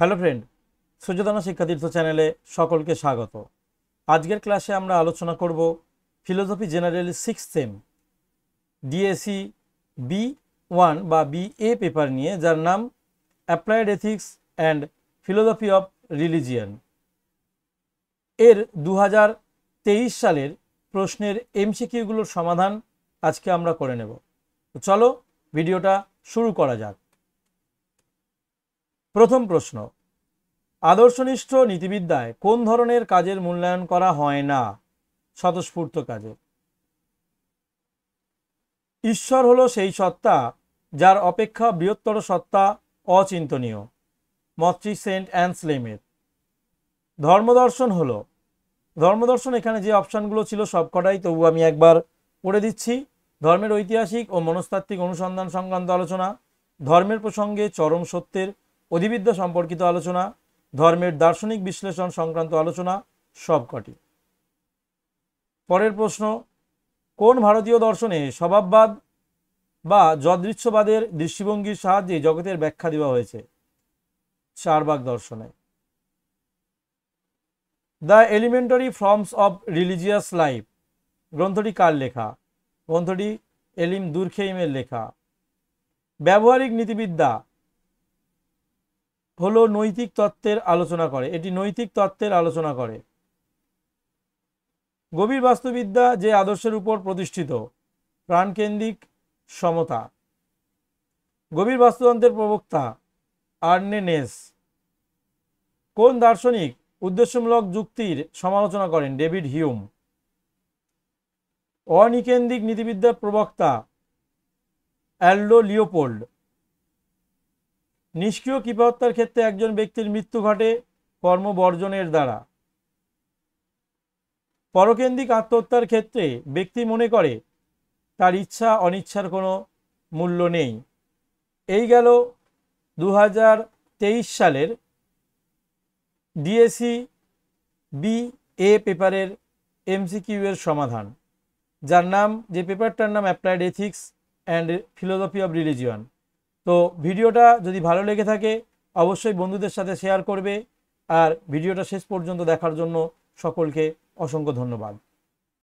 Hello friend, সুযোধনা শিক্ষাতীর্থ চ্যানেলে সকলকে স্বাগত। আজকের ক্লাসে আমরা আলোচনা করব philosophy general 6th same DSC B1 বা BA পেপার নিয়ে, যার নাম applied ethics and philosophy of religion. এর 2023 সালের প্রশ্নের MCQগুলোর সমাধান আজকে আমরা করে নেব। তো চলো ভিডিওটা শুরু করা যাক। প্রথম প্রশ্ন, আদর্শনিষ্ঠ নীতিবিদ্যায় কোন ধরনের কাজের মূল্যায়ন করা হয় না? স্বতঃস্ফূর্ত কাজে। ঈশ্বর হলো সেই সত্তা যার অপেক্ষা বৃহত্তর সত্তা অচিন্তনীয়, মতটি সেন্ট অ্যানসলেমের। ধর্মদর্শন হলো, ধর্মদর্শন এখানে যে অপশানগুলো ছিল সবকটাই, তবু আমি একবার পড়ে দিচ্ছি। ধর্মের ঐতিহাসিক ও মনস্তাত্ত্বিক অনুসন্ধান সংক্রান্ত আলোচনা, ধর্মের প্রসঙ্গে চরম সত্যের অধিবিদ্যা সম্পর্কিত আলোচনা, ধর্মের দার্শনিক বিশ্লেষণ সংক্রান্ত আলোচনা, সবকটি। পরের প্রশ্ন, কোন ভারতীয় দর্শনে স্বভাববাদ বা যদৃচ্ছবাদের দৃষ্টিভঙ্গির সাহায্যে জগতের ব্যাখ্যা দেওয়া হয়েছে? চারবাক দর্শনে। The elementary forms of religious life গ্রন্থটি কার লেখা? গ্রন্থটি এলিম দুরখেইমের লেখা। ব্যবহারিক নীতিবিদ্যা হলো নৈতিক তত্ত্বের আলোচনা করে, এটি নৈতিক তত্ত্বের আলোচনা করে। গভীর বাস্তুবিদ্যা যে আদর্শের উপর প্রতিষ্ঠিত? প্রাণকেন্দ্রিক সমতা। গভীর বাস্তুতন্ত্রের প্রবক্তা আর্নে নেস। কোন দার্শনিক উদ্দেশ্যমূলক যুক্তির সমালোচনা করেন? David Hume. অনিকেন্দ্রিক নীতিবিদ্যার প্রবক্তা অ্যালডো লিওপোল্ড। নিষ্ক্রিয় কৃপাহত্যার ক্ষেত্রে একজন ব্যক্তির মৃত্যু ঘটে কর্মবর্জনের দ্বারা। পরকেন্দ্রিক আত্মহত্যার ক্ষেত্রে ব্যক্তি মনে করে তার ইচ্ছা অনিচ্ছার কোনো মূল্য নেই। এই গেল 2023 সালের ডিএসসি BA পেপারের MCQ এর সমাধান, যার নাম, যে পেপারটার নাম applied ethics and philosophy of religion. তো ভিডিওটা যদি ভালো লেগে থাকে অবশ্যই বন্ধুদের সাথে শেয়ার করবে, আর ভিডিওটা শেষ পর্যন্ত দেখার জন্য সকলকে অসংখ্য ধন্যবাদ।